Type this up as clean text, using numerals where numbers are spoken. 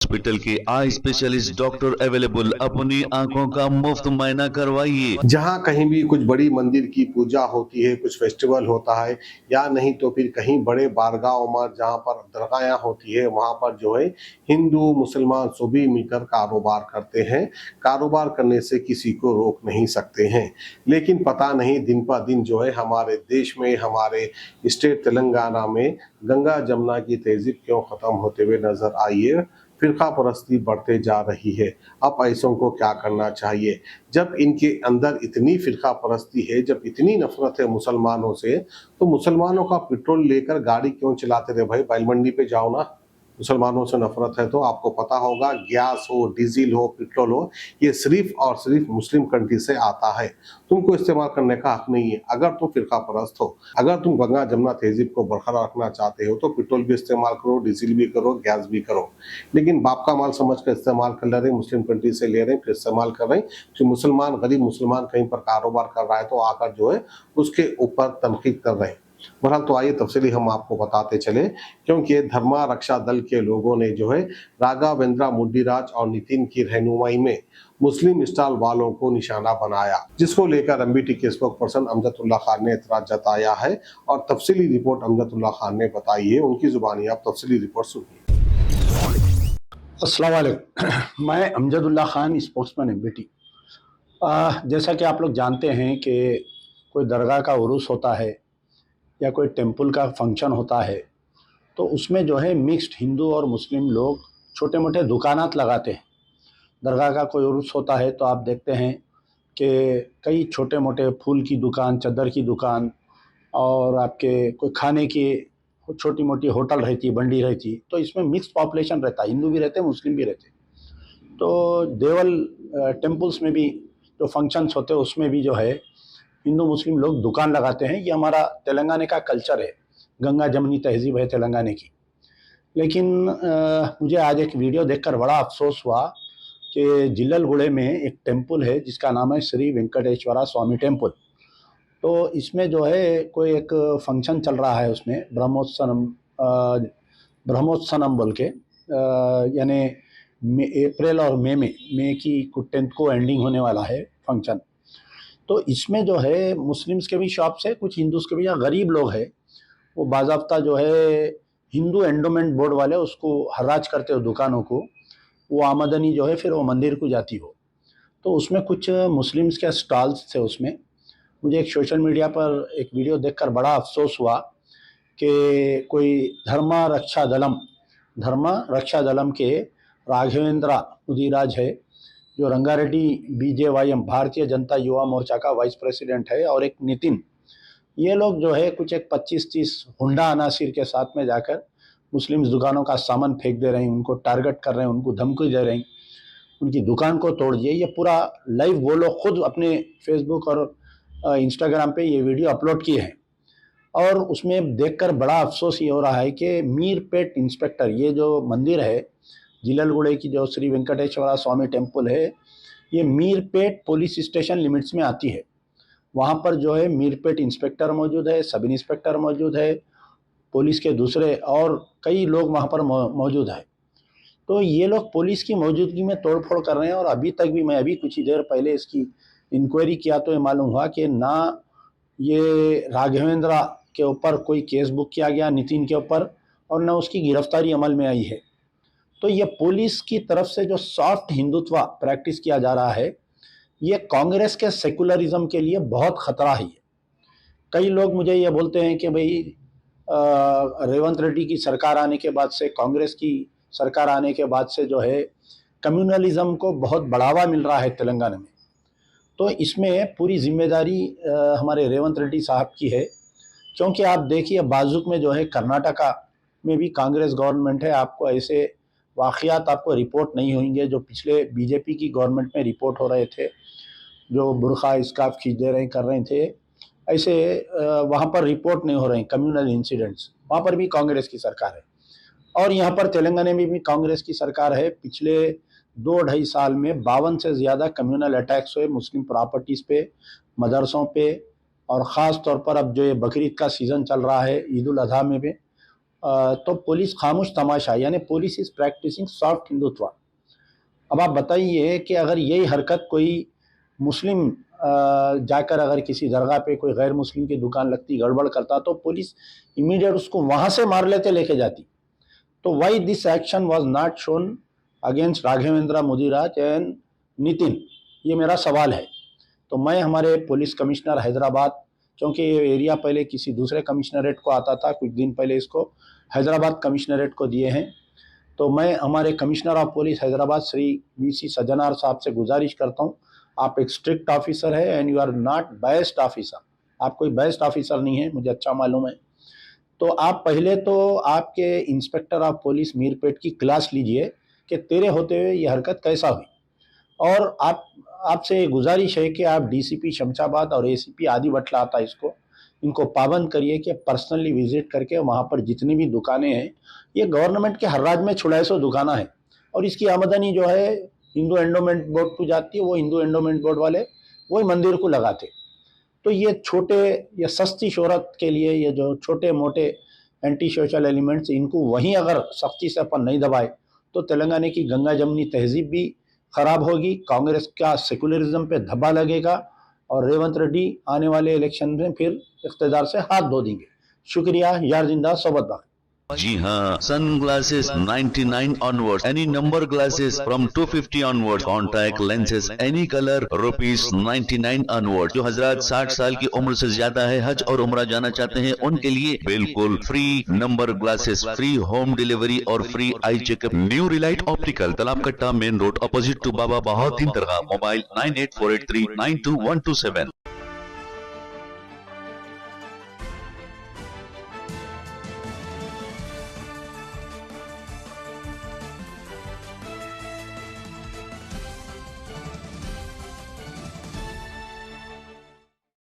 Hospital के eye specialist doctor available. अपनी आंखों का मुफ्त मुआयना करवाइए। जहाँ कहीं भी कुछ बड़ी मंदिर की पूजा होती है, कुछ फेस्टिवल होता है, या नहीं तो फिर कहीं बड़े बारगाहों में जहाँ पर दरगाहें होती है, वहाँ पर जो है हिंदू मुसलमान सभी मिलकर कारोबार करते हैं। कारोबार करने से किसी को रोक नहीं सकते हैं। लेकिन पता नहीं दिन पर दिन जो है हमारे देश में, हमारे स्टेट तेलंगाना में गंगा जमुना की तहजीब क्यों खत्म होते हुए नजर आई है। फिरका परस्ती बढ़ते जा रही है। अब ऐसों को क्या करना चाहिए? जब इनके अंदर इतनी फिरका परस्ती है, जब इतनी नफरत है मुसलमानों से, तो मुसलमानों का पेट्रोल लेकर गाड़ी क्यों चलाते रहे भाई? बैल मंडी पे जाओ ना। मुसलमानों से नफरत है तो आपको पता होगा, गैस हो, डीजल हो, पेट्रोल हो, ये सिर्फ और सिर्फ मुस्लिम कंट्री से आता है। तुमको इस्तेमाल करने का हक नहीं है। अगर तुम फिरका परस्त हो, अगर तुम गंगा जमुना तहजीब को बरकरार रखना चाहते हो, तो पेट्रोल भी इस्तेमाल करो, डीजल भी करो, गैस भी करो। लेकिन बाप का माल समझ कर इस्तेमाल कर ले रहे, मुस्लिम कंट्री से ले रहे, फिर इस्तेमाल कर रहे। फिर मुसलमान, गरीब मुसलमान कहीं पर कारोबार कर रहा है तो आकर जो है उसके ऊपर तनकीद कर रहे हैं। बहरहाल तो आइए तफसीली हम आपको बताते चले, क्योंकि धर्मा रक्षा दल के लोगों ने जो है राघवेंद्र मुंडीराज और नितिन की रहनुमाई में मुस्लिम स्टॉल वालों को निशाना बनाया, जिसको लेकर एमबीटी के स्पोक पर्सन अमजदुल्ला खान ने एतराज जताया है। और तफसीली रिपोर्ट अमजदुल्ला खान ने बताई है, उनकी जुबानी आप तफसीली रिपोर्ट सुनिए। अस्सलाम वालेकुम। मैं अमजदुल्ला खान, स्पोक्समैन एमबीटी। जैसा कि आप लोग जानते हैं कि कोई दरगाह का उरूस होता है या कोई टेंपल का फंक्शन होता है, तो उसमें जो है मिक्स्ड हिंदू और मुस्लिम लोग छोटे मोटे दुकानात लगाते हैं। दरगाह का कोई उरूस होता है तो आप देखते हैं कि कई छोटे मोटे फूल की दुकान, चादर की दुकान और आपके कोई खाने की छोटी मोटी होटल रहती है, बंडी रहती है। तो इसमें मिक्स पॉपुलेशन रहता है, हिंदू भी रहते हैं, मुस्लिम भी रहते हैं। तो देवल टेम्पल्स में भी जो फंक्शंस होते हैं उसमें भी जो है हिंदू मुस्लिम लोग दुकान लगाते हैं। ये हमारा तेलंगाना का कल्चर है, गंगा जमनी तहजीब है तेलंगाना की। लेकिन मुझे आज एक वीडियो देखकर बड़ा अफसोस हुआ कि जिल्ललगुड़े में एक टेम्पल है जिसका नाम है श्री वेंकटेश्वरा स्वामी टेम्पल। तो इसमें जो है कोई एक फंक्शन चल रहा है, उसमें ब्रह्मोत्सवम बोल के, यानी अप्रैल और मई की 10th को एंडिंग होने वाला है फंक्शन। तो इसमें जो है मुस्लिम्स के भी शॉप्स है, कुछ हिंदूज के भी, या गरीब लोग हैं वो बाज़ाब्ता जो है हिंदू एंडोमेंट बोर्ड वाले उसको हर्राज करते हो दुकानों को, वो आमदनी जो है फिर वो मंदिर को जाती हो। तो उसमें कुछ मुस्लिम्स के स्टॉल्स थे। उसमें मुझे एक सोशल मीडिया पर एक वीडियो देखकर बड़ा अफसोस हुआ कि कोई धर्म रक्षा दलम के राघवेंद्र मुदिराज है, जो रंगारेड्डी बीजेवाईएम भारतीय जनता युवा मोर्चा का वाइस प्रेसिडेंट है, और एक नितिन, ये लोग जो है कुछ एक 25-30 हुंडा अनासिर के साथ में जाकर मुस्लिम दुकानों का सामान फेंक दे रहे हैं, उनको टारगेट कर रहे हैं, उनको धमकी दे रहे हैं, उनकी दुकान को तोड़िए। ये पूरा लाइव वो लोग खुद अपने फेसबुक और इंस्टाग्राम पे ये वीडियो अपलोड किए हैं। और उसमें देखकर बड़ा अफसोस ये हो रहा है कि मीरपेट इंस्पेक्टर, ये जो मंदिर है जिल्ललगुड़े की, जो श्री वेंकटेश्वरा स्वामी टेम्पल है, ये मीरपेट पुलिस स्टेशन लिमिट्स में आती है। वहाँ पर जो है मीरपेट इंस्पेक्टर मौजूद है, सब इंस्पेक्टर मौजूद है, पुलिस के दूसरे और कई लोग वहाँ पर मौजूद है। तो ये लोग पुलिस की मौजूदगी में तोड़फोड़ कर रहे हैं। और अभी तक भी, मैं अभी कुछ ही देर पहले इसकी इंक्वायरी किया तो ये मालूम हुआ कि ना ये राघवेंद्र के ऊपर कोई केस बुक किया गया, नितिन के ऊपर, और ना उसकी गिरफ्तारी अमल में आई है। तो ये पुलिस की तरफ से जो सॉफ्ट हिंदुत्व प्रैक्टिस किया जा रहा है, ये कांग्रेस के सेकुलरिज्म के लिए बहुत खतरा है। कई लोग मुझे ये बोलते हैं कि भाई रेवंत रेड्डी की सरकार आने के बाद से, कांग्रेस की सरकार आने के बाद से जो है कम्युनलिज्म को बहुत बढ़ावा मिल रहा है तेलंगाना में। तो इसमें पूरी जिम्मेदारी हमारे रेवंत रेड्डी साहब की है, क्योंकि आप देखिए बाजुक में जो है कर्नाटका में भी कांग्रेस गवर्नमेंट है। आपको ऐसे वाक़यात आपको रिपोर्ट नहीं होंगे जो पिछले बीजेपी की गवर्नमेंट में रिपोर्ट हो रहे थे, जो बुरखा स्कार्फ खींच दे रहे कर रहे थे, ऐसे वहाँ पर रिपोर्ट नहीं हो रहे हैं कम्युनल इंसिडेंट्स। वहाँ पर भी कांग्रेस की सरकार है। और यहाँ पर तेलंगाना में भी कांग्रेस की सरकार है। पिछले 2-2.5 साल में 52 से ज़्यादा कम्युनल अटैक्स हुए मुस्लिम प्रॉपर्टीज़ पे, मदरसों पे, और ख़ास तौर पर अब जो ये बकरीद का सीज़न चल रहा है, ईद उल अज़हा में भी, तो पुलिस खामोश तमाशा, यानी police is practising soft Hindutva. अब आप बताइए कि अगर यही हरकत कोई मुस्लिम जाकर अगर किसी दरगाह पे कोई गैर मुस्लिम की दुकान लगती, गड़बड़ करता, तो पुलिस इमीडिएट उसको वहां से मार लेते, लेके जाती। तो why this action was not shown against Raghavendra Mudiraj and Nitin, ये मेरा सवाल है। तो मैं हमारे पुलिस कमिश्नर हैदराबाद, क्योंकि ये एरिया पहले किसी दूसरे कमिश्नरेट को आता था, कुछ दिन पहले इसको हैदराबाद कमिश्नरेट को दिए हैं, तो मैं हमारे commissioner of police Hyderabad Shri VC Sajjanar साहब से गुजारिश करता हूँ, आप एक स्ट्रिक्ट ऑफिसर है and you are not best officer, आप कोई बेस्ट ऑफिसर नहीं है, मुझे अच्छा मालूम है। तो आप पहले तो आपके इंस्पेक्टर ऑफ पुलिस मीरपेट की क्लास लीजिए कि तेरे होते हुए ये हरकत कैसा हुई, और आपसे गुजारिश है कि आप डीसीपी शमशाबाद और एसीपी आदि बटला आता इसको, इनको पाबंद करिए कि पर्सनली विजिट करके वहाँ पर जितनी भी दुकानें हैं, ये गवर्नमेंट के हर राज्य में 650 दुकानें हैं, और इसकी आमदनी जो है हिंदू एंडोमेंट बोर्ड को जाती है, वो हिंदू एंडोमेंट बोर्ड वाले वही मंदिर को लगाते। तो ये छोटे या सस्ती शोहरत के लिए ये जो छोटे मोटे एंटी सोशल एलिमेंट्स, इनको वहीं अगर सख्ती से अपन नहीं दबाए तो तेलंगाना की गंगा जमनी तहजीब भी खराब होगी, कांग्रेस का सेकुलरिज्म पे धब्बा लगेगा, और रेवंत रेड्डी आने वाले इलेक्शन में फिर इख्तिदार से हाथ धो देंगे। शुक्रिया, यार जिंदा सोबत बाकी। जी हाँ, sunglasses 99 onwards, any number glasses from 250 onwards, contact lenses any color ₹99 onwards। जो हजरात 60 साल की उम्र से ज्यादा है, हज और उम्रा जाना चाहते हैं, उनके लिए बिल्कुल free number glasses, free home delivery और free eye checkup. New relight optical, Talab Katta main road, opposite to Baba Bahauddin Dargah. Mobile 9848392127।